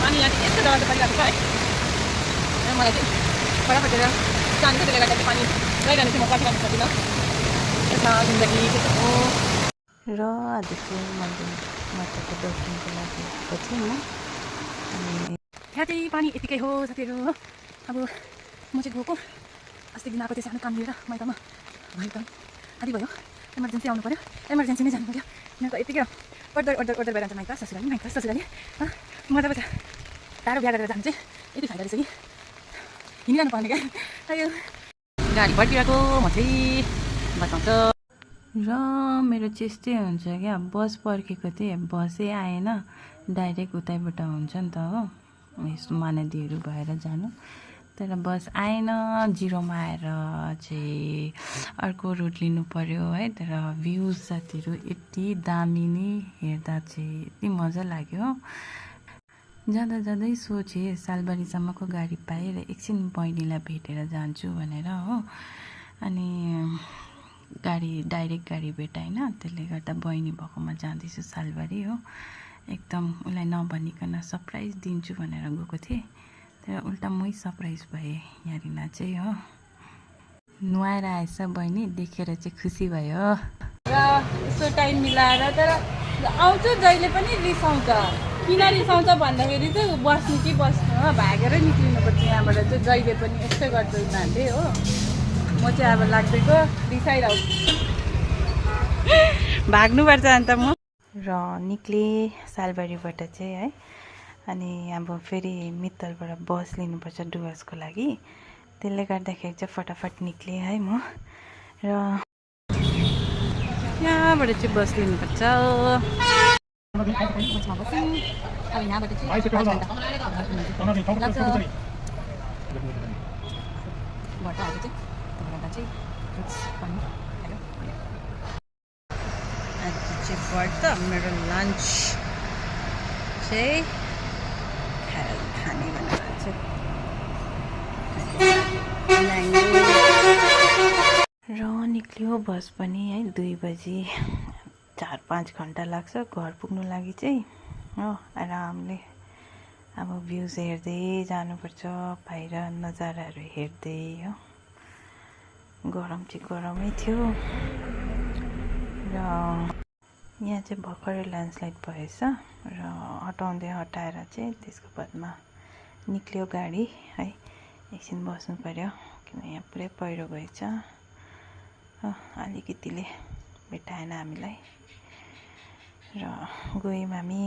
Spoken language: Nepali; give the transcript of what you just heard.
पानी यहाँ चाहिँ यस्तो डर परिरहेको छ है। र मलाई चाहिँ फटाफट जानु त्यसले गर्दा चाहिँ पानी गइरहनु चाहिँ म पर्खिरहनु सक्दिनँ। यता जिन्दगी त्यस्तो हो। र आजको मन्दिर माताको दर्शनको लागि गएको थिएँ म। अनि यहाँ चाहिँ पानी यतिकै हो साथीहरू। अब म चाहिँ गएको अस्ति दिन आएको थिएँ सानो काम लिएर माइतमा। भयो त आदि भयो, इमर्जेन्सी आउनु पऱ्यो, इमर्जेन्सी नै जानु पऱ्यो। यहाँ त यतिकै अर्डर भइरहन्छ माइत ससुराली। म जब टाढो बिहा गरेर जानु चाहिँ यति फाइदा रहेछ कि हिँडिरहनु पर्ने क्या। अयो गाडी भइदिएको म चाहिँ बचाउँछ। र मेरो चाहिँ यस्तै हुन्छ क्या, बस पर्खेको थिएँ, बसै आएन, डाइरेक्ट उतैबाट हुन्छ नि त हो, यस्तो महानदीहरू भएर जानु। तर बस आएन, जिरोमा आएर चाहिँ अर्को रुट लिनु पऱ्यो है। तर भ्युज साथीहरू यति दामी नि, हेर्दा चाहिँ यति मजा लाग्यो। जाँदा जाँदै सोचेँ सालबारीसम्मको गाडी पाएँ र एकछिन बहिनीलाई भेटेर जान्छु भनेर हो। अनि डाइरेक्ट गाडी भेटाएन, त्यसले गर्दा बहिनी भएकोमा जाँदैछु सालबारी हो। एकदम उसलाई नभनिकन सरप्राइज दिन्छु भनेर गएको थिएँ, तर उल्टा मै सरप्राइज भएँ यहाँनिर चाहिँ हो। नुहाएर आएछ बहिनी, देखेर चाहिँ खुसी भयो र यसो टाइम मिलाएर। तर आउँछु जहिले पनि रिसाउँछ। किन रिसाउँछ भन्दाखेरि चाहिँ बस्नु कि बस्नु हो, भागेरै निक्लिनुपर्छ यहाँबाट चाहिँ जहिले पनि। यस्तै गर्छ उनीहरूले हो। म चाहिँ अब लाग्दैको रिसाइरहँ भाग्नुपर्छ अन्त म। र निक्लेँ सालबारीबाट चाहिँ है। अनि अब फेरि मित्तलबाट बस लिनुपर्छ डुवर्सको लागि, त्यसले गर्दाखेरि चाहिँ फटाफट निक्लेँ है म। र यहाँबाट चाहिँ बस लिनुपर्छ। अब यहाँबाट चाहिँ 5 घन्टा लाग्छ। घरबाट आएको चाहिँ घरबाट चाहिँ आज चाहिँ व्रत, मेरो लन्च चाहिँ खाने भनेर चाहिँ र निक्ल्यो बस पनि है। 2 बजी, 4-5 घन्टा लाग्छ घर पुग्नु लागि चाहिँ हो। आरामले अब भ्युज हेर्दै जानुपर्छ, बाहिर नजाराहरू हेर्दै हो। गरम चाहिँ गरमै थियो। र यहाँ चाहिँ भर्खरै ल्यान्डस्लाइड भएछ र हटाएर चाहिँ त्यसको बादमा निक्ल्यो गाडी है। एकछिन बस्नु पर्यो किन यहाँ पुरै पहिरो गएछ। अलिकतिले भेटाएन हामीलाई र गयौँ हामी।